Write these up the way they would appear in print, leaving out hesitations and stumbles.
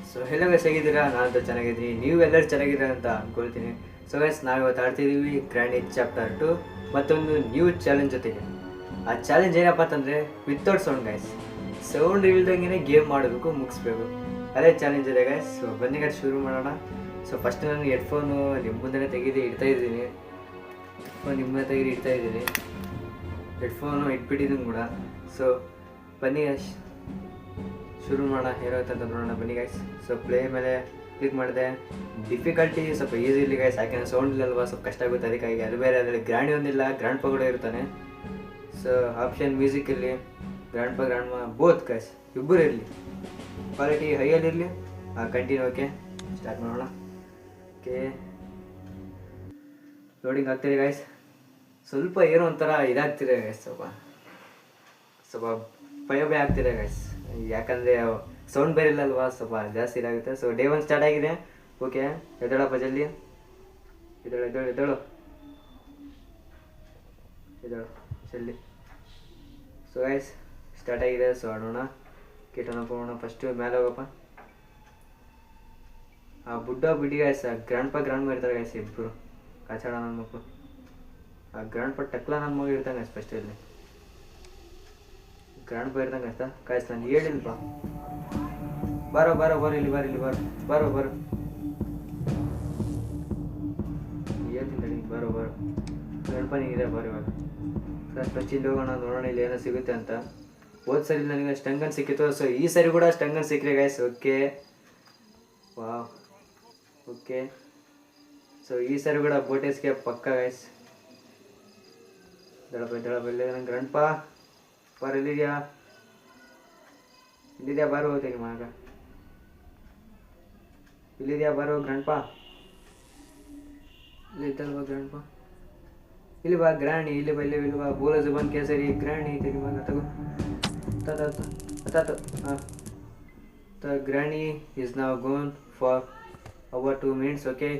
So hello guys, ಹೇಗಿದ್ದೀರಾ? ನಾನು ಚೆನ್ನಾಗಿದ್ದೀನಿ, ನೀವೆಲ್ಲರೂ ಚೆನ್ನಾಗಿದ್ದೀರಾ ಅಂತ ಅಂದ್ಕೊಳ್ತೀನಿ. ಸೊ ಗೈಸ್, ನಾವಿವತ್ತು ಆಡ್ತಿದ್ದೀವಿ ಗ್ರ್ಯಾಂಡ್ ಚಾಪ್ಟರ್ 2 ಮತ್ತೊಂದು ನ್ಯೂ ಚಾಲೆಂಜ್ ಜೊತೆಗೆ. ಆ ಚಾಲೆಂಜ್ ಏನಪ್ಪ ಅಂತಂದರೆ ವಿತೌಟ್ ಸೌಂಡ್ ಗೈಸ್. ಸೌಂಡ್ ಇಲ್ದಂಗೆ ಗೇಮ್ ಮಾಡಬೇಕು, ಮುಗಿಸ್ಬೇಕು. ಅದೇ ಚಾಲೆಂಜ್ ಇದೆ ಗೈಸ್. ಸೊ ಬನ್ನಿ ಗೈಸ್, ಶುರು ಮಾಡೋಣ. ಸೊ ಫಸ್ಟ್ ನಾನು ಹೆಡ್ಫೋನು ನಿಮ್ಮ ಮುಂದೆ ಇಡ್ತಾಯಿದ್ದೀನಿ. ಹೆಡ್ಫೋನು ಇಟ್ಬಿಟ್ಟಿದ್ದೀನಿ ಕೂಡ. ಸೊ ಬನ್ನಿ ಗೈಸ್, ಶುರು ಮಾಡೋಣ. ಹೇರೋಯ್ತು ಅಂತ ನೋಡೋಣ, ಬನ್ನಿ ಗೈಸ್. ಸೊ ಪ್ಲೇ ಮೇಲೆ ಕ್ಲಿಕ್ ಮಾಡಿದೆ. ಡಿಫಿಕಲ್ಟಿ ಸ್ವಲ್ಪ ಈಸಿ ಇರಲಿ ಗೈಸ್, ಯಾಕೆಂದರೆ ಸೌಂಡ್ ಇಲ್ಲಲ್ವಾ, ಸ್ವಲ್ಪ ಕಷ್ಟ ಆಗುತ್ತೆ. ಅದಕ್ಕಾಗಿ ಅದು ಬೇರೆ, ಅದರಲ್ಲಿ ಗ್ರ್ಯಾಂಡಿ ಒಂದಿಲ್ಲ, ಗ್ರ್ಯಾಂಡ್ ಪ ಕೂಡ ಇರ್ತಾನೆ. ಸೊ ಆಪ್ಷನ್ ಮ್ಯೂಸಿಕ್ ಇರಲಿ, ಗ್ರ್ಯಾಂಡ್ ಮಾ ಬೋತ್ ಗೈಸ್, ಇಬ್ಬರು ಇರಲಿ. ಕ್ವಾಲಿಟಿ ಹೈಯಲ್ಲಿರಲಿ. ಕಂಟಿನ್ಯೂ. ಓಕೆ, ಸ್ಟಾರ್ಟ್ ಮಾಡೋಣ. ಓಕೆ, ಲೋಡಿಂಗ್ ಆಗ್ತಿದೆ ಗೈಸ್. ಸ್ವಲ್ಪ ಏನೋ ಒಂಥರ ಇದಾಗ್ತಿದೆ ಗೈಸ್, ಸ್ವಲ್ಪ ಭಯ ಆಗ್ತಿದೆ ಗೈಸ್, ಯಾಕಂದರೆ ಸೌಂಡ್ ಬೇರೆ ಇಲ್ಲಲ್ವಾ, ಸ್ವಲ್ಪ ಜಾಸ್ತಿ ಇದಾಗುತ್ತೆ. ಸೊ ಡೇ 1 ಸ್ಟಾರ್ಟ್ ಆಗಿದೆ. ಓಕೆ, ಎದ್ದೇಳಪ್ಪ ಜಲ್ದಿ, ಎದ್ದೇಳು ಜಲ್ದಿ. ಸೊ ಗೈಸ್ ಸ್ಟಾರ್ಟ್ ಆಗಿದೆ. ಸೊ ಆಡೋಣ, ಕೀಟನಪ್ಪ ಮಾಡೋಣ. ಫಸ್ಟು ಮೇಲೆ ಹೋಗಪ್ಪ. ಬುಡ್ಡ ಬಿಡಿ ಗೈಸ್, ಗ್ರ್ಯಾಂಡ್ ಮಾ ಇರ್ತಾರೆ ಗೈಸ್, ಇಬ್ಬರು ಕಾಚಾಡ ನನ್ನ ಮಕ್ಕಳು. ಗ್ರ್ಯಾಂಡ್ ಪ ಟಕ್ಲ ನನ್ನ ಮಗ ಇರ್ತಾನೆ ಗೈಸ್ ಫಸ್ಟ್. ಇಲ್ಲಿ ಗ್ರ್ಯಾಂಡ್ ಪ ಇರ್ತಾನೆ ಆಯ್ತಾ ಕಾಯ್ಸ್, ನಾನು ಹೇಳಿಲ್ಪ. ಬರೋ ಇಲ್ಲಿ ಬರೋ ಹೇಳ್ತೀನಿ, ಬರೋ ಗಣಪನಿಗಿದೆ. ಬರೋ ಇವಾಗ ಫಸ್ಟ್ ಇಲ್ಲಿ ಹೋಗೋಣ, ನೋಡೋಣ ಇಲ್ಲಿ ಏನೋ ಸಿಗುತ್ತೆ ಅಂತ. ಹೋದ ಸರಿ ನನಗೆ ಸ್ಟಂಗನ್ ಸಿಕ್ಕಿತ್ತು. ಸೊ ಈ ಸರಿ ಕೂಡ ಸ್ಟಂಗನ್ ಸಿಕ್ಕರೆ guys. Okay, wow. Okay, so ಈ ಸರಿ ಕೂಡ ಬೋಟೇಸ್ಗೆ ಪಕ್ಕ ಗೈಸ್. ದಳಪ ಇಲ್ಲ ನಂಗೆ ಗಣಪ ಬಾರ, ಇಲ್ಲಿದೆಯಾ ಬಾರೋ ಹೋಗ್ತೀನಿ ಮಗ. ಇಲ್ಲಿದೆಯಾ ಬಾರೋ ಗಣಪ, ಇಲ್ಲಿದ್ದಲ್ವಾ ಗಣಪ? ಇಲ್ಲಿ ಬಾ ಗ್ರಾಣಿ, ಇಲ್ಲಿ ಬಾ ಬೋಲ ಜುಬಾನ್ ಕೇಸರಿ ಗ್ರಾಣಿ ತೆಗಿ ಮಗ, ತಗೋ. The granny is now gone for over 2 minutes. Okay,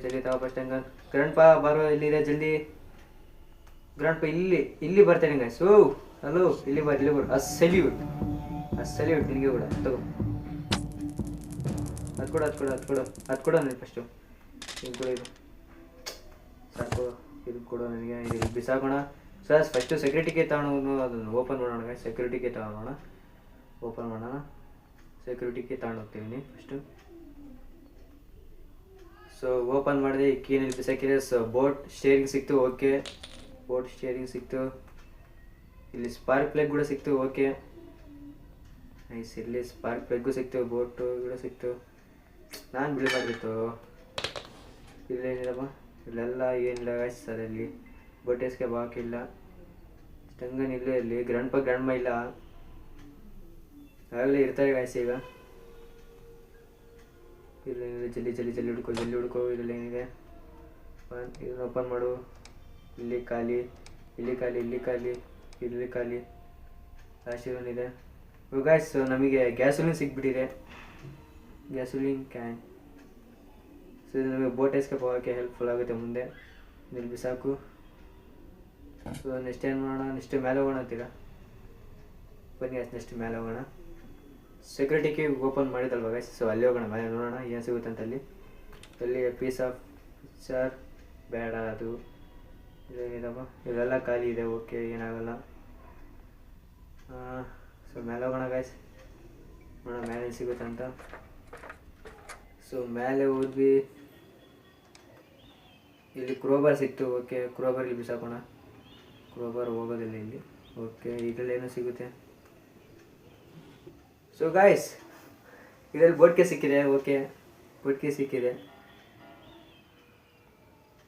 ಜಲ್ದಿ ತಾವ ಫಸ್ಟ್ ಹಂಗ. ಗ್ರ್ಯಾಂಡ್ ಪಾ ಬಾರೋ, ಇಲ್ಲಿದೆ ಜಲ್ದಿ. ಗ್ರ್ಯಾಂಡ್ ಪಾ ಇಲ್ಲಿ ಬರ್ತೇನೆ ಗೈಸ್. ಓ ಹಲೋ, ಇಲ್ಲಿ ಬರ್. ಸಲ್ಯೂಟ್ ನಿನಗೆ ಕೂಡ. ತಗೋ, ಅದು ಕೊಡ ನನಗೆ ಫಸ್ಟು. ಇದು ಕೂಡ, ಇದು ಸಾಕು. ಇದು ಕೊಡ ನನಗೆ, ಇದು ಬಿಸಾಕೋಣ. ಸರ್ ಫಸ್ಟು ಸೆಕ್ಯೂರಿಟಿಗೆ ತಗೊಳ್ಳೋನು, ಅದನ್ನು ಓಪನ್ ಮಾಡೋಣ ಗೈಸ್. ಸೆಕ್ಯೂರಿಟಿಗೆ ತಗೊಳ್ಳೋಣ, ಓಪನ್ ಮಾಡೋಣ. ಸೆಕ್ಯೂರಿಟಿಗೆ ತಗೊಂಡೋಗ್ತೀನಿ ಫಸ್ಟು. ಸೊ ಓಪನ್ ಮಾಡಿದೆ, ಈ ಕೀನಲ್ಲಿ ಬಿಸಾಕಿದೆ. ಸೊ ಬೋಟ್ ಸ್ಟೇರಿಂಗ್ ಸಿಕ್ತು. ಓಕೆ, ಬೋಟ್ ಸ್ಟೇರಿಂಗ್ ಸಿಕ್ತು. ಇಲ್ಲಿ ಸ್ಪಾರ್ಕ್ ಪ್ಲಗ್ ಕೂಡ ಸಿಕ್ತು. ಓಕೆ ನೈಸ್, ಇಲ್ಲಿ ಸ್ಪಾರ್ಕ್ ಪ್ಲಗ್ಗು ಸಿಕ್ತು, ಬೋಟು ಕೂಡ ಸಿಕ್ತು. ನಾನು ಬಿಡಬಾರ್ದಿತ್ತು. ಇಲ್ಲೇನಿಲ್ಲಪ್ಪ, ಇಲ್ಲೆಲ್ಲ ಏನಿಲ್ಲ ಗೈಸ್. ಅದರಲ್ಲಿ ಬೋಟೇಸ್ಗೆ ಬಾಕಿಲ್ಲ. ಸ್ಟಂಗನ್ ಇಲ್ಲೇ ಇರಲಿ. ಗ್ರ್ಯಾಂಡ್ ಮಾ ಇಲ್ಲ, ಆಗಲೇ ಇರ್ತಾರೆ ಗೈಸ್. ಈಗ ಇಲ್ಲೇನಿದೆ, ಜಲ್ದಿ ಹುಡ್ಕೋ. ಇದರಲ್ಲಿ ಏನಿದೆ? ಇದನ್ನು ಓಪನ್ ಮಾಡು. ಇಲ್ಲಿ ಖಾಲಿ. ಲಾಸ್ಟ್ ಇದೆ ಗೈಸ್. ನಮಗೆ ಗ್ಯಾಸೋಲಿನ್ ಸಿಕ್ಬಿಟ್ಟಿದೆ, ಗ್ಯಾಸೋಲಿನ್ ಕ್ಯಾನ್. ಸೊ ಇದು ನಮಗೆ ಬೋಟ್ ಎಸ್ಕೇಪ್ ಹೋಗೋಕ್ಕೆ ಹೆಲ್ಪ್ಫುಲ್ ಆಗುತ್ತೆ ಮುಂದೆ. ಇಲ್ಲಿ ಬಿಸಾಕು. ಸೊ ನೆಕ್ಸ್ಟ್ ಏನು ಮಾಡೋಣ? ನೆಕ್ಸ್ಟ್ ಮೇಲೆ ಹೋಗೋಣ ಅಂತೀರಾ? ಬನ್ನಿ ಗೈಸ್, ನೆಕ್ಸ್ಟ್ ಮೇಲೆ ಹೋಗೋಣ. ಸೆಕ್ಯೂರಿಟಿಗೆ ಓಪನ್ ಮಾಡಿದಲ್ವ ಗೈಸ್. ಸೊ ಅಲ್ಲಿ ಹೋಗೋಣ, ಮೇಲೆ ನೋಡೋಣ ಏನು ಸಿಗುತ್ತೆ ಅಂತ. ಅಲ್ಲಿ ಪೀಸ್ ಆಫ್ ಪಿಕ್ಚರ್ ಬೇಡ, ಅದು ಇದೇನಿದಪ್ಪ, ಇವೆಲ್ಲ ಖಾಲಿ ಇದೆ. ಓಕೆ, ಏನಾಗಲ್ಲ. ಸೊ ಮೇಲೆ ಹೋಗೋಣ ಗೈಸ್, ನೋಡೋಣ ಮೇಲೆ ಸಿಗುತ್ತೆ ಅಂತ. ಸೊ ಮೇಲೆ ಹೋದ್ವಿ, ಇಲ್ಲಿ ಕ್ರೋಬಾರ್ ಸಿಕ್ತು. ಓಕೆ, ಕ್ರೋಬಾರ್ ಇಲ್ಲಿ ಬಿಸಾಕೋಣ. ಕ್ರೋಬಾರ್ ಹೋಗೋದಿಲ್ಲ ಇಲ್ಲಿ. ಓಕೆ, ಇದರಲ್ಲಿ ಏನೋ ಸಿಗುತ್ತೆ. ಸೊ ಗಾಯ್ಸ್, ಇದರಲ್ಲಿ ಬೋಟ್ಗೆ ಸಿಕ್ಕಿದೆ. ಓಕೆ, ಬೋಟ್ಗೆ ಸಿಕ್ಕಿದೆ.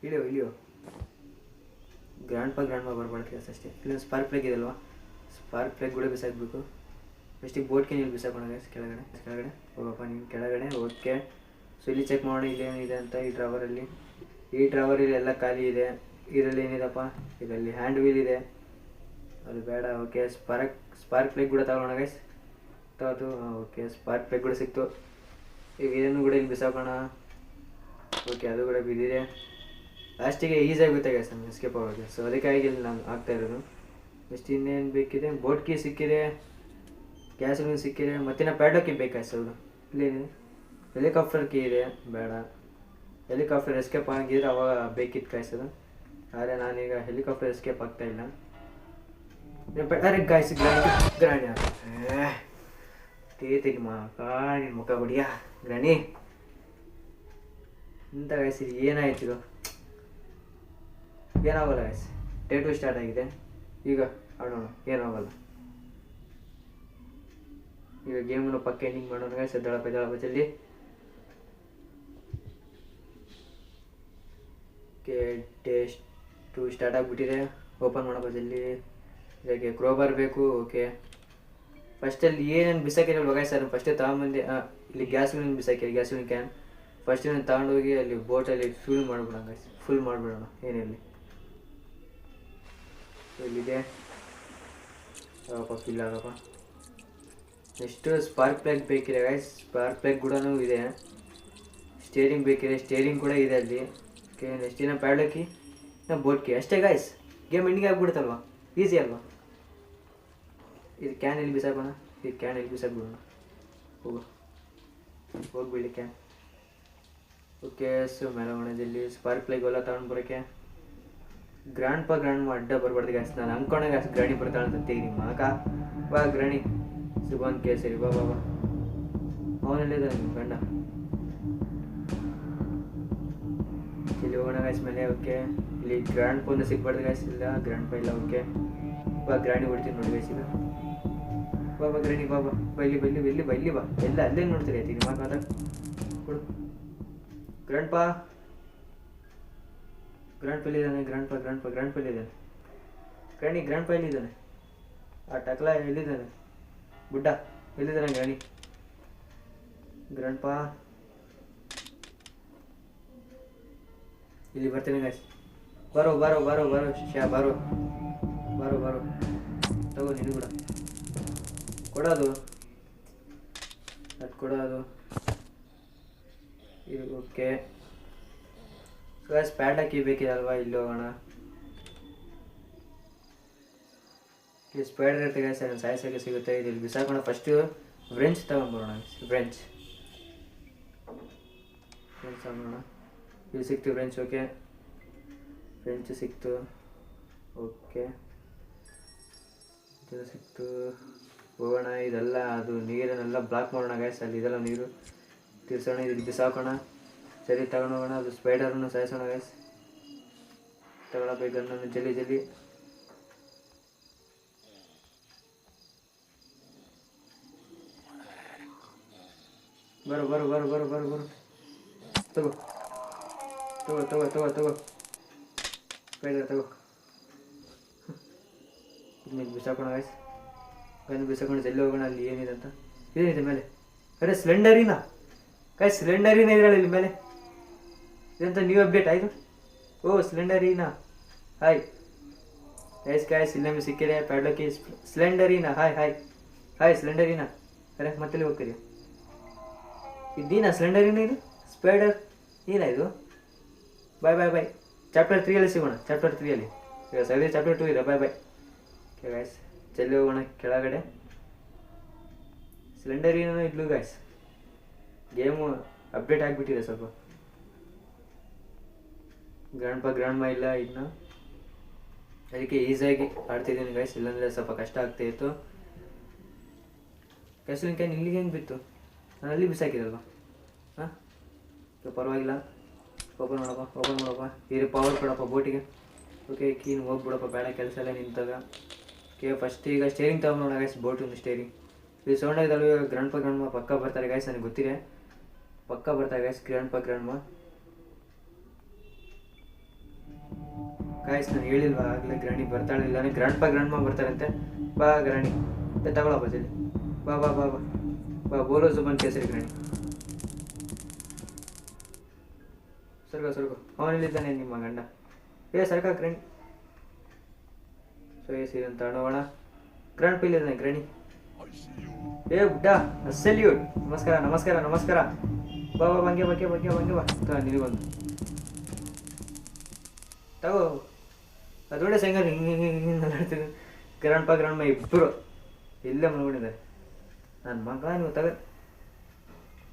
ಇಳಿಯೋ. ಗ್ರ್ಯಾಂಡ್ ಮಾ ಬರ್ಬಾರ್ದು ಅಷ್ಟೇ. ಇಲ್ಲೊಂದು ಸ್ಪಾರ್ಕ್ ಪ್ಲಗ್ ಇದಲ್ವಾ, ಸ್ಪಾರ್ಕ್ ಪ್ಲಗ್ ಕೂಡ ಬಿಸಾಕಬೇಕು. ಫಸ್ಟಿಗೆ ಬೋಟ್ಗೆ ನೀವು ಬಿಸಾಕೋಣ ಗೈಸ್. ಕೆಳಗಡೆ ಹೋಗಪ್ಪ ನೀನು, ಕೆಳಗಡೆ. ಓಕೆ, ಸೊ ಇಲ್ಲಿ ಚೆಕ್ ಮಾಡೋಣ ಇಲ್ಲೇನಿದೆ ಅಂತ. ಈ ಡ್ರಾವರಲ್ಲಿ ಎಲ್ಲ ಖಾಲಿ ಇದೆ. ಇದರಲ್ಲಿ ಏನಿದೆಪ್ಪ, ಇದರಲ್ಲಿ ಹ್ಯಾಂಡ್ ವೀಲ್ ಇದೆ, ಅದು ಬೇಡ. ಓಕೆ, ಸ್ಪಾರ್ಕ್ ಪ್ಲಗ್ ಕೂಡ ತಗೊಳ್ಳೋಣ ಗೈಸ್. ಅದು ಓಕೆ, ಸ್ಪಾರ್ಕ್ ಪ್ಲಗ್ ಕೂಡ ಸಿಕ್ತು. ಈಗ ಇದನ್ನು ಕೂಡ ಇಲ್ಲಿ ಬಿಸಾಕೋಣ. ಓಕೆ, ಅದು ಕೂಡ ಬಿದ್ದಿದೆ. ಲಾಸ್ಟಿಗೆ ಈಸಿಯಾಗಿ ಗೊತ್ತಾಗಿದೆ ನಮ್ಗೆ ಎಸ್ಕೇಪ್ ಆಗೋದು. ಸೊ ಅದಕ್ಕಾಗಿ ಇಲ್ಲಿ ನಾನು ಆಗ್ತಾ ಇರೋದು. ನೆಕ್ಸ್ಟ್ ಇನ್ನೇನು ಬೇಕಿದೆ? ಬೋಟ್ ಕೀ ಸಿಕ್ಕಿದೆ. ಗ್ಯಾಸ್ ಸಿಲಿಂಡರ್ ಸಿಕ್ಕಿದೆ. ಮತ್ತೆ ಪ್ಯಾಡ್ಲಾಕಿ ಬೇಕಾಯ್ತು. ಇಲ್ಲೇನಿದೆ ಹೆಲಿಕಾಪ್ಟರ್ ಕೀ ಇದೆ, ಬೇಡ. ಹೆಲಿಕಾಪ್ಟರ್ ಎಸ್ಕೇಪ್ ಆಗಿದ್ರೆ ಅವಾಗ ಬೇಕಿತ್ತು ಕಾಯಿಸೋದು. ಆದರೆ ನಾನೀಗ ಹೆಲಿಕಾಪ್ಟರ್ ಎಸ್ಕೇಪ್ ಆಗ್ತಾಯಿಲ್ಲ. ಅರೆ ಗಾಯ್ಸ್ ಗ್ರಾಣಿ ತೇತಿಗೆ ನಿನ್ನ ಮುಖ ಬಿಡಿಯಾ ಗ್ರಾಣಿ ಇಂಥ ಗಾಯ್ಸ್ ಏನಾಯ್ತು? ಏನಾಗಲ್ಲ ಗಾಯ್ಸ್, ಡೇ 2 ಸ್ಟಾರ್ಟ್ ಆಗಿದೆ. ಈಗ ಆಡೋಣ, ಏನಾಗಲ್ಲ. ಈಗ ಗೇಮನ್ನು ಪಕ್ಕ ಎಂಡಿಂಗ್ ಮಾಡೋಣ ಗಾಯ್ಸ್. ದಳ ಜಲ್ದಿ. ಓಕೆ, ಡೇ 2 ಸ್ಟಾರ್ಟ್ ಆಗಿಬಿಟ್ಟಿದೆ. ಓಪನ್ ಮಾಡೋಣ ಜಲ್ದಿ. ಇದಕ್ಕೆ ಕ್ರೋಬಾರ್ ಬೇಕು. ಓಕೆ, ಫಸ್ಟಲ್ಲಿ ಏನೇನು ಬಿಸಾಕಿರಲ್ವ ಗಾಯ್ಸ್, ಅದನ್ನು ಫಸ್ಟೇ ತಗೊಂಬಂದು ಇಲ್ಲಿ ಗ್ಯಾಸ್ ಸಿಲಿಂಡರ್ ಬಿಸಾಕಿ, ಗ್ಯಾಸ್ ಸಿಲಿಂಡರ್ ಕ್ಯಾನ್ ಫಸ್ಟ್ ನಾನು ತಗೊಂಡೋಗಿ ಅಲ್ಲಿ ಬೋಟಲ್ಲಿ ಫುಲ್ ಮಾಡಿಬಿಡೋಣ ಗಾಯ್ಸ್. ಫುಲ್ ಮಾಡಿಬಿಡೋಣ. ಏನಿರಲಿ, ಇಲ್ಲಿದೆ ಫಿಲ್ ಆಗಪ್ಪ. ನೆಕ್ಸ್ಟು ಸ್ಪಾರ್ಕ್ ಪ್ಲಗ್ ಬೇಕಿದೆ ಗಾಯ್ಸ್. ಸ್ಪಾರ್ಕ್ ಪ್ಲಗ್ ಕೂಡ ಇದೆ. ಸ್ಟೇರಿಂಗ್ ಬೇಕಿದೆ, ಸ್ಟೇರಿಂಗ್ ಕೂಡ ಇದೆ ಅಲ್ಲಿ. ಓಕೆ, ನೆಕ್ಸ್ಟ್ ದಿನ ಪ್ಯಾಡ್ಲಕ್ಕಿ ಬೋಟ್ಕಿ ಅಷ್ಟೇ ಗಾಯ್ಸ್. ಗೇಮ್ ಎಂಡಿಂಗ್ ಆಗಿಬಿಡುತ್ತಲ್ವ, ಈಸಿ ಅಲ್ವಾ. ಇದು ಕ್ಯಾನ್ ಎಲ್ಲಿ ಬಿಸಾಕೋಣ, ಇದು ಕ್ಯಾನ್ ಎಲ್ಲಿ ಬಿಸಾಕ್ಬಿಡೋಣ. ಹೋಗ್ಬಿಡಿ ಕ್ಯಾನ್. ಓಕೆ, ಸೊ ಮೆಲವಣದಲ್ಲಿ ಸ್ಪಾರ್ಕ್ ಪ್ಲಗ್ ಎಲ್ಲ ತಗೊಂಡು ಬರೋಕ್ಕೆ ಗ್ರ್ಯಾಂಡ್ ಅಡ್ಡ ಬರಬಾರ್ದು ಗಾಯ್ಸ್. ನಾನು ಅಂದ್ಕೊಂಡೆ ಗಾಯ್ಸ್ ಗ್ರಾಣಿ ಬರ್ತಾಳೆ ಅಂತ. ತೆಗಿ ನಿಮ್ಮ ಅಕ್ಕ ಬಾ ಗ್ರಾಣಿ. ಸುಬಾನ್ ಕೇಸರಿ ಬಾ ಬಾ ಬಾ. ಅವನಲ್ಲಿದ್ದಾನೆ ನಿಮ್ಮ ಗಂಡ. ಇಲ್ಲಿ ಹೋಗೋಣ ಗಾಯ್ಸ್ ಮೇಲೆ. ಓಕೆ, ಇಲ್ಲಿ ಗ್ರ್ಯಾಂಡ್ ಪೋನ್ ಸಿಗ್ಬಾರ್ದು ಗಾಯ್ಸ್. ಇಲ್ಲ ಗ್ರ್ಯಾಂಡ್ ಪಾ ಇಲ್ಲ. ಓಕೆ ಬಾ ಗ್ರಾಣಿ ಹೊಡ್ತೀನಿ ನೋಡಿ ಗಾಯ್ಸ್. ಈಗ ಬಾ ಬಾ ಗ್ರಾಣಿ ಬಾ ಬಾ ಬೈಲಿ ಬೈಲಿ ಬೈಲಿ ಬೈಲಿ ಬಾ. ಎಲ್ಲ ಅಲ್ಲೇ ನೋಡ್ತೀರಿ ಆಯ್ತು ನಿಮ್ಮ ಮಾತಾಡ ಕೊಡು. ಗ್ರ್ಯಾಂಡ್ ಪಾ ಇದ್ದಾನೆ. ಗ್ರ್ಯಾಂಡ್ ಪಾ ಇದ್ದಾನೆ. ಗ್ರಾಣಿ ಗ್ರ್ಯಾಂಡ್ ಪಾ ಎಲ್ಲಿದ್ದಾನೆ? ಆ ಟಕ್ಲ ಎಲ್ಲಿದ್ದಾನೆ? ಬುಡ್ಡ ಎಲ್ಲಿದ್ದಾನೆ ಗ್ರಾಣಿ? ಗ್ರ್ಯಾಂಡ್ ಪಾ ಇಲ್ಲಿ ಬರ್ತೀನಿ ಗಾಯ್ಸ್. ಬರೋ ಬರೋ ಬರೋ ಬರೋ ಶಾ ಬರೋ ಬರೋ ಬರೋ. ತಗೋ ನೀನು ಕೂಡ ಕೊಡೋದು, ಅದು ಕೊಡೋದು ಇದು. ಓಕೆ ಗಾಯ್ಸ್, ಪ್ಯಾಡ್ಲಾಕಿ ಬೇಕಿದಲ್ವಾ, ಇಲ್ಲಿ ಹೋಗೋಣ. ಇಲ್ಲಿ ಸ್ಪೈಡರ್ ಇರುತ್ತೆ ಗಾಯ್ಸ್, ಅದನ್ನು ಸಾಯಿಸೋಕ್ಕೆ ಸಿಗುತ್ತೆ. ಇಲ್ಲಿ ಬಿಸಾಕೋಣ. First wrench ತಗೊಂಡ್ಬರೋಣ. ವ್ರೆಂಚ್ ತಗೊಂಡ್ಬರೋಣ. ಇಲ್ಲಿ ಸಿಕ್ತು ಫ್ರೆಂಡ್ಸ್. ಓಕೆ, ಫ್ರೆಂಚ್ ಸಿಕ್ತು. ಓಕೆ, ಇದೆಲ್ಲ ಸಿಕ್ತು. ಹೋಗೋಣ. ಇದೆಲ್ಲ ಅದು ನೀರನ್ನೆಲ್ಲ ಬ್ಲಾಕ್ ಮಾಡೋಣ ಗಾಯ್ಸ್. ಅಲ್ಲಿ ಇದೆಲ್ಲ ನೀರು ತಿರ್ಸೋಣ. ಇದು ಬಿಸಾಕೋಣ. ಸರಿ, ತಗೊಂಡೋಗೋಣ. ಅದು ಸ್ಪೈಡರನ್ನು ಸಾಯಿಸೋಣ ಗಾಯ್ಸ್. ತಗೊಳಬೇಕು ಗನ್ನನ್ನು ಜಲ್ದಿ ಜಲ್ದಿ. ಬರೋ ಬರೋ ಬರೋ ಬರೋ ಬರೋ ಬರೋ. ತಗೋ ತಗೋ ತಗೋ ತಗೋ ತಗೋ ಸ್ಪೈಡರ್ ತಗೋ. ಇದನ್ನ ಬಿಸಾಕೋಣ ಗಾಯ್ಸ್. ಗನ್ ಬಿಸಾಕೊಂಡು ಜಲ್ದಿ ಹೋಗೋಣ. ಅಲ್ಲಿ ಏನಿದೆ ಅಂತ ಏನಿದೆ ಮೇಲೆ? ಅರೆ ಸಿಲಿಂಡರಿನಾ ಗಾಯ್ಸ್, ಸಿಲಿಂಡರಿನ ಇದ್ರಲ್ಲಿ ಇಲ್ಲಿ ಮೇಲೆ. ಇದಂತ ನ್ಯೂ ಅಪ್ಡೇಟ್ ಆಯಿತು. ಓ ಸಿಲಿಂಡರಿನಾ. ಹಾಯ್ ಗಾಯ್ಸ್, ಇಲ್ಲೊಮ್ಮೆ ಸಿಕ್ಕಿದೆ ಪ್ಯಾಡ್ಲಾಕಿ ಸಿಲಿಂಡರಿನಾ. ಹಾಯ್ ಹಾಯ್ ಹಾಯ್ ಸಿಲಿಂಡರಿನಾ. ಅರೆ ಮತ್ತೆಲ್ಲಿ ಹೋಗ್ತೀರಿ? ಇದ್ದೀನಾ ಸಿಲಿಂಡರಿನ? ಇದು ಸ್ಪೈಡರ್ ಏನಾ ಇದು? ಬಾಯ್ ಬಾಯ್ ಬಾಯ್. ಚಾಪ್ಟರ್ 3 ಸಿಗೋಣ. ಚಾಪ್ಟರ್ 3 ಈಗ ಸರಿ. ಚಾಪ್ಟರ್ 2 ಇದೆ. ಬಾಯ್ ಬಾಯ್. ಓಕೆ ಗಾಯ್ಸ್, ಜಲ್ದಿ ಹೋಗೋಣ ಕೆಳಗಡೆ. ಸಿಲಿಂಡರ್ ಏನೋ ಇದ್ಲು ಗಾಯ್ಸ್. ಗೇಮು ಅಪ್ಡೇಟ್ ಆಗಿಬಿಟ್ಟಿದೆ ಸ್ವಲ್ಪ. ಗ್ರ್ಯಾಂಡ್ ಮಾ ಇಲ್ಲ ಇನ್ನು, ಅದಕ್ಕೆ ಈಸಿಯಾಗಿ ಆಡ್ತಿದ್ದೀನಿ ಗಾಯ್ಸ್. ಇಲ್ಲಾಂದರೆ ಸ್ವಲ್ಪ ಕಷ್ಟ ಆಗ್ತಾಯಿತ್ತು. ಕ್ಯಾಸ್ಲಿಂಗ್ ಕ್ಯಾನ್ ಇಲ್ಲಿಗೆ ಹೆಂಗೆ ಬಿತ್ತು? ನಾನು ಅಲ್ಲಿ ಬಿಸಾಕಿದಲ್ವ. ಹಾಂ, ಪರವಾಗಿಲ್ಲ. ಓಪನ್ ಮಾಡಪ್ಪ. ಇದು ಪವರ್ ಕೊಡಪ್ಪ ಬೋಟಿಗೆ. ಓಕೆ, ಕೀನು ಹೋಗ್ಬಿಡಪ್ಪ. ಬೇಡ ಕೆಲಸ ಎಲ್ಲ ನಿಂತಾಗ. ಓಕೆ, ಫಸ್ಟ್ ಈಗ ಸ್ಟೇರಿಂಗ್ ತಗೊಂಡು ಗಾಯ್ಸ್. ಬೋಟಿಂದು ಸ್ಟೇರಿಂಗ್ ಇದು ಸೌಂಡ್ ಆಗಿದ್ದಲ್ವ. ಗ್ರ್ಯಾಂಡ್ ಮಾ ಪಕ್ಕ ಬರ್ತಾರೆ ಗಾಯ್ಸ್. ನನಗೆ ಗೊತ್ತಿದೆ, ಪಕ್ಕ ಬರ್ತಾರೆ ಗಾಯ್ಸ್. ಗ್ರ್ಯಾಂಡ್ ಮಾ ಗಾಯ್ಸ್. ನಾನು ಹೇಳಿಲ್ವಾ ಆಗಲೇ ಗ್ರಾಣಿ ಬರ್ತಾಳಿಲ್ಲ. ಗ್ರ್ಯಾಂಡ್ ಮಾ ಬರ್ತಾರಂತೆ. ಬಾ ಗ್ರಾಣಿ ತಗೊಳಪ್ಪ ಜಲ್ದಿ. ಬಾ ಬಾ ಬಾ ಬಾ ಬಾ. ಬೋಲೋ ಸುಬಾನ್ ಕೇಸರಿ ಗ್ರಾಣಿ. ಸರ್ಗೋ ಅವನಲ್ಲಿದ್ದಾನೆ ನಿಮ್ಮ ಗಂಡ. ಸರ್ಕ ಗ್ರಾಣಿ. ಸೊ ಸೀರನ್ ತಗೊಂಡೋಗೋಣ. ಗ್ರ್ಯಾಂಡ್ ಪಾ ಇಲ್ಲಿದ್ದಾನೆ ಗ್ರಾಣಿ. ಬುಡ್ಡ ಸಲ್ಯೂಟ್. ನಮಸ್ಕಾರ. ಬಾ ಬಾ ಬಂಗೆ ಬಾ. ನಿನಗೊಂದು ತಗೋ. ಅದೊಳ್ಳೆ ಸಂಗ ಹಿಂಗೆ ನಡ್ತೀನಿ. ಗ್ರ್ಯಾಂಡ್ ಮಾ ಇಬ್ಬರು ಇಲ್ಲೇ ಮಲ್ಕೊಂಡಿದ್ದಾರೆ. ನನ್ನ ಮಗ ನೀವು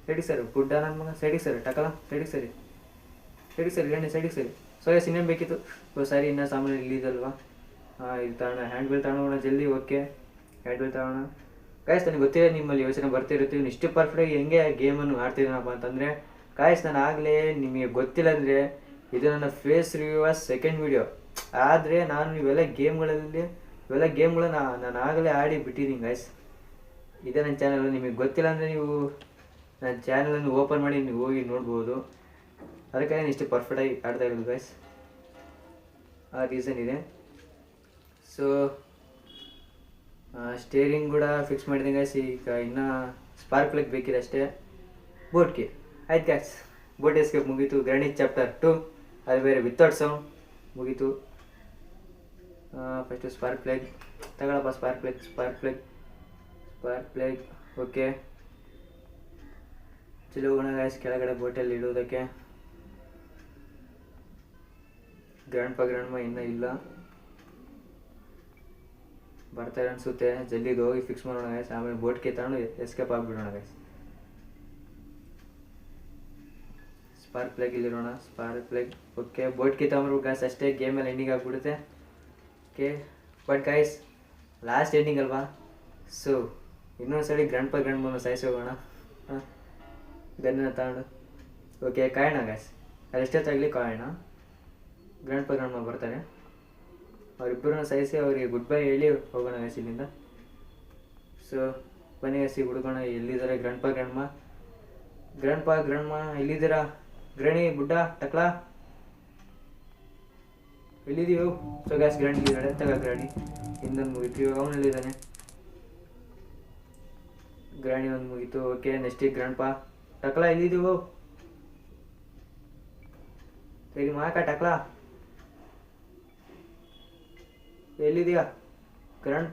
ಸೈಡಿಗೆ ಸರಿ ಗುಡ್ಡ ನನ್ನ ಮಗ ಸೈಡಿಗೆ ಸರಿ ಟಕಲ ಸೈಡಿಗೆ ಸರಿ ಗಣ್ಣೆ ಸೈಡಿಗೆ ಸರಿ. ಸೊ ಗೈಸ್ ಇನ್ನೇನು ಬೇಕಿತ್ತು? ಸರಿ ಇನ್ನೂ ಸಾಮಾನು ಇಲ್ಲಿದಲ್ವಾ, ಇದು ತಗೋಣ, ಹ್ಯಾಂಡ್ ಬಿಲ್ ತಗೊಳ್ಳೋಣ ಜಲ್ದಿ. ಓಕೆ ಹ್ಯಾಂಡ್ ಬಿಲ್ ತಗೋಣ. ಕಾಯ್ಸ್ ನನಗೆ ಗೊತ್ತಿಲ್ಲ ನಿಮ್ಮಲ್ಲಿ ಯೋಚನೆ ಬರ್ತಿರುತ್ತೆ ಇಷ್ಟು ಪರ್ಫೆಕ್ಟಾಗಿ ಹೆಂಗೆ ಗೇಮನ್ನು ಆಡ್ತಿದ್ದೀನಪ್ಪ ಅಂತಂದರೆ, ಕಾಯ್ಸ್ ನಾನು ಆಗಲೇ ನಿಮಗೆ ಗೊತ್ತಿಲ್ಲ ಅಂದರೆ ಇದು ನನ್ನ ಫೇಸ್ ರಿವ್ಯೂ ಸೆಕೆಂಡ್ ವಿಡಿಯೋ. ಆದರೆ ನಾನು ಇವೆಲ್ಲ ಗೇಮ್ಗಳು ನಾನು ಆಗಲೇ ಆಡಿ ಬಿಟ್ಟಿದ್ದೀನಿ ಗಾಯ್ಸ್. ಇದೇ ನನ್ನ ಚಾನಲ್. ನಿಮಗೆ ಗೊತ್ತಿಲ್ಲ ಅಂದರೆ ನೀವು ನನ್ನ ಚಾನಲನ್ನು ಓಪನ್ ಮಾಡಿ ನೀವು ಹೋಗಿ ನೋಡ್ಬೋದು. ಅದಕ್ಕಾಗಿ ಇಷ್ಟು ಪರ್ಫೆಕ್ಟಾಗಿ ಆಡ್ತಾ ಇರೋದು ಗಾಯ್ಸ್, ಆ ರೀಸನ್ ಇದೆ. ಸೊ ಸ್ಟೇರಿಂಗ್ ಕೂಡ ಫಿಕ್ಸ್ ಮಾಡಿದ್ದೀನಿ ಗಾಯ್ಸ್. ಈಗ ಇನ್ನೂ ಸ್ಪಾರ್ಕ್ ಪ್ಲಗ್ ಬೇಕಿದೆ ಅಷ್ಟೇ. ಬೋಟ್ಗೆ ಆಯ್ತು ಗಾಯ್ಸ್, ಬೋಟ್ ಎಸ್ಕೇಪ್ ಮುಗೀತು. ಗ್ರಾನಿಟ್ ಚಾಪ್ಟರ್ 2 ಅದು ಬೇರೆ ವಿತೌಟ್ ಸೌಂಡ್ ಮುಗೀತು. ಫಸ್ಟು ಸ್ಪಾರ್ಕ್ ಪ್ಲಗ್ ತಗೊಳಪ್ಪ. Spark plug okay. ಚಲೋ ಹೋಗೋಣ ಗಾಯ್ಸ್ ಕೆಳಗಡೆ ಬೋಟಲ್ಲಿ ಇಡೋದಕ್ಕೆ. ಗ್ರ್ಯಾಂಡ್ಮ ಇನ್ನೂ ಇಲ್ಲ, ಬರ್ತಾರೆ ಅನಿಸುತ್ತೆ. ಜಲ್ದಿಗೆ ಹೋಗಿ ಫಿಕ್ಸ್ ಮಾಡೋಣ ಗಾಯ್ಸ್. ಆಮೇಲೆ ಬೋಟ್ಗೆ ತಗೊಂಡು ಎಸ್ಕೇಪ್ ಆಗಿಬಿಡೋಣ ಗಾಯ್ಸ್. ಸ್ಪಾರ್ಕ್ ಪ್ಲಗ್ ಇಲ್ಲಿರೋಣ. Spark plug okay. ಬೋಟ್ಗೆ ತಗೊಂಡ್ರು ಗಾಯ್ಸ್ ಅಷ್ಟೇ, ಗೇಮಲ್ಲಿ ಎಂಡಿಂಗ್ ಆಗಿಬಿಡುತ್ತೆ. Okay but guys last ending ಅಲ್ವಾ, ಸೊ ಇನ್ನೊಂದು ಸಲ ಗ್ರ್ಯಾಂಡ್ಮನ ಸಾಯಿಸಿ ಹೋಗೋಣ. ಗನ್ನ ತಗೊಂಡು ಓಕೆ ಕಾಯೋಣ ಗಾಯ್ಸ್. ಅದು ಎಷ್ಟೊತ್ತಾಗಲಿ ಕಾಯೋಣ. ಗ್ರ್ಯಾಂಡ್ಮ ಬರ್ತಾರೆ, ಅವರಿಬ್ಬರನ್ನ ಸಾಯಿಸಿ ಅವರಿಗೆ ಗುಡ್ ಬೈ ಹೇಳಿ ಹೋಗೋಣ ಗಾಯ್ಸ್ ಇಲ್ಲಿಂದ. ಸೊ ಬನ್ನಿ ಗಾಯ್ಸ್ ಹುಡುಗೋಣ. ಎಲ್ಲಿದ್ದಾರೆ ಗ್ರ್ಯಾಂಡ್ಮ ಎಲ್ಲಿದ್ದೀರಾ? ಗ್ರಾಣಿ ಬುಡ್ಡ ಟಕ್ಲಾ ಎಲ್ಲಿದೀವು? ಸೊ ಗಾಯ್ಸ್ ಗ್ರಾಣಿ ಇದ್ದಾಳೆ. ಗ್ರಾಣಿ ಇನ್ನೊಂದು ಮುಗೀತು. ಇವಾಗ ಅವನಲ್ಲಿದ್ದಾನೆ. ಗ್ರಾಣಿ ಒಂದು ಮುಗೀತು. ಓಕೆ ನೆಕ್ಸ್ಟ್ ಗ್ರ್ಯಾಂಡ್ಪ ಟಕ್ಲಾ ಎಲ್ಲಿದ್ದೀವು? ಸರಿ ಮಾಕ ಟಕ್ಲಾ ಎಲ್ಲಿದೆಯಾ? ಗ್ರಾಣಿ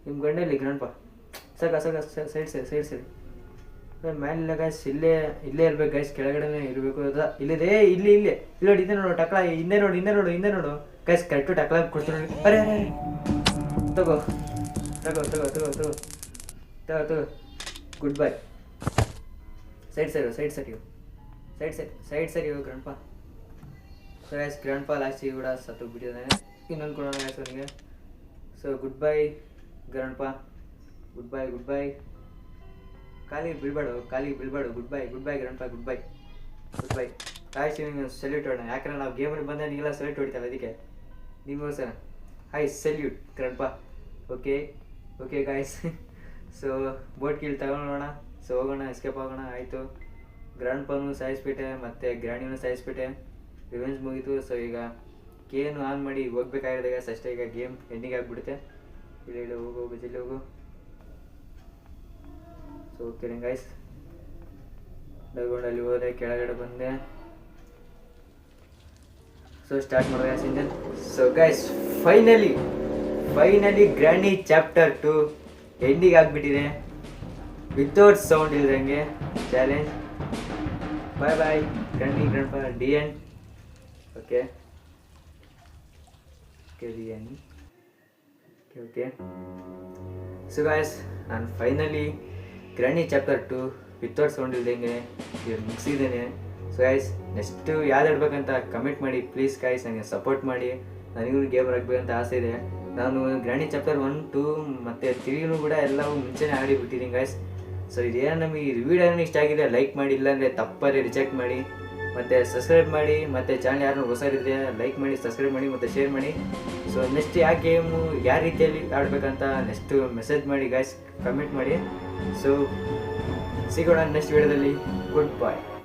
ನಿಮ್ಮ ಗಂಡಲ್ಲಿ ಗ್ರ್ಯಾಂಡ್ಪ ಸೈಡ್ ಸರಿ ಮೇಲೆ ಗಾಯ್ಸ್. ಇಲ್ಲೇ ಇರ್ಬೇಕು ಗಾಯ್ಸ್, ಕೆಳಗಡೆ ಇರಬೇಕು. ಇಲ್ಲಿದೆ ಇಲ್ಲಿ ನೋಡಿ. ಇದೆ ನೋಡು ಟಕ್ಲಾ, ಹಿಂದೆ ನೋಡು ಗಾಯ್ಸ್. ಕರೆಕ್ಟು ಟಕ್ಲಾ ಕೊಡ್ತೀನಿ ನೋಡಿ. ಅರೆ ತಗೋ ಗುಡ್ ಬೈ. ಸೈಡ್ ಸರಿ ಗ್ರ್ಯಾಂಡ್ಪ. ಸೊ ಗಾಯ್ಸ್ ಗ್ರ್ಯಾಂಡ್ಪ ಲಾಸ್ಟಿಗೆ ಕೂಡ ಸತ್ತೋಗ್ಬಿಟ್ಟಿದ್ದಾನೆ. ಇನ್ನೊಂದು ಕೊಡೋಣ ಗಾಯ್ಸ್ ಅವನಿಗೆ. So good bye grandpa. Good bye. ಕಾಲಿಗೆ ಬೀಳ್ಬೇಡು. Good bye grandpa. Good bye guys. ನಿಮಗೆ ಸೆಲ್ಯೂಟ್ ಹೊಡೋಣ, ಯಾಕಂದ್ರೆ ನಾವು ಗೇಮಲ್ಲಿ ಬಂದರೆ ನೀವೆಲ್ಲ ಸೆಲ್ಯೂಟ್ ಹೊಡಿತಾರೆ. ಅದಕ್ಕೆ ನಿಮಗೋಸ್ಕರ hi salute grandpa. Okay guys. So boat ಕೀಳ್ ತಗೊಳ್ಳೋಣ. ಸೊ ಹೋಗೋಣ, ಎಸ್ಕೇಪ್ ಆಗೋಣ. ಆಯಿತು, ಗ್ರ್ಯಾಂಡ್ಪನೂ ಸಾಯಿಸ್ಬಿಟ್ಟೆ ಮತ್ತು ಗ್ರಾಣಿನೂ ಸಾಯಿಸ್ಬಿಟ್ಟೆ. ರಿವೆಂಜ್ ಮುಗೀತು. ಸೊ ಈಗ ಕೇನು ಆನ್ ಮಾಡಿ ಹೋಗ್ಬೇಕಾಗಿದೆ ಗಾಯ್ಸ್ ಅಷ್ಟೇ. ಈಗ ಗೇಮ್ ಎಂಡಿಂಗ್ ಆಗಿಬಿಡುತ್ತೆ. ಇಲ್ಲ ಹೋಗು ಜಲ್ದಿ ಹೋಗು. ಸೊ ಹೋಗ್ತೀನಿ ಗಾಯ್ಸ್. ಡಗೊಂಡಲ್ಲಿ ಹೋದೆ, ಕೆಳಗಡೆ ಬಂದೆ. ಸೊ ಸ್ಟಾರ್ಟ್ ಮಾಡೋ guys engine. So guys finally Granny chapter 2 ending ಆಗಿಬಿಟ್ಟಿದೆ ವಿತೌಟ್ ಸೌಂಡ್ ಇಲ್ದಂಗೆ. Challenge bye grandpa the end. Okay biryani okay. So guys ನಾನು finally Granny chapter 2 without sound ಇಲ್ದಂಗೆ ಮುಗಿಸಿದ್ದೇನೆ. ಸೊ ಗಾಯ್ಸ್ ನೆಕ್ಸ್ಟು ಯಾವ್ದು ಆಡ್ಬೇಕಂತ ಕಮೆಂಟ್ ಮಾಡಿ ಪ್ಲೀಸ್ ಗಾಯ್ಸ್. ನನಗೆ ಸಪೋರ್ಟ್ ಮಾಡಿ, ನನಗೂ ಗೇಮ್ ಆಡಬೇಕಂತ ಆಸೆ ಇದೆ. ನಾನು ಗ್ರಾನಿ ಚಾಪ್ಟರ್ 1, 2 ಮತ್ತು 3 ಕೂಡ ಎಲ್ಲವೂ ಮುಂಚೆನೇ ಆಡಿಬಿಟ್ಟಿದ್ದೀನಿ ಗಾಯ್ಸ್. ಸೊ ಇದೇನು ನಮಗೆ ಈ ವಿಡಿಯೋ ಇಷ್ಟ ಆಗಿದೆ ಲೈಕ್ ಮಾಡಿ, ಇಲ್ಲಾಂದರೆ ತಪ್ಪದೇ ರಿಜೆಕ್ಟ್ ಮಾಡಿ, ಮತ್ತು ಸಬ್ಸ್ಕ್ರೈಬ್ ಮಾಡಿ. ಮತ್ತು ಚಾನಲ್ ಯಾರು ಹೊಸರಿದೆ ಲೈಕ್ ಮಾಡಿ, ಸಬ್ಸ್ಕ್ರೈಬ್ ಮಾಡಿ ಮತ್ತು ಶೇರ್ ಮಾಡಿ. ಸೊ ನೆಕ್ಸ್ಟ್ ಯಾವ ಗೇಮು ಯಾವ ರೀತಿಯಲ್ಲಿ ಆಡಬೇಕಂತ ನೆಕ್ಸ್ಟು ಮೆಸೇಜ್ ಮಾಡಿ ಗಾಯ್ಸ್, ಕಮೆಂಟ್ ಮಾಡಿ. ಸೊ ಸಿಗೋಣ ನೆಕ್ಸ್ಟ್ ವಿಡಿಯೋದಲ್ಲಿ. ಗುಡ್ ಬಾಯ್.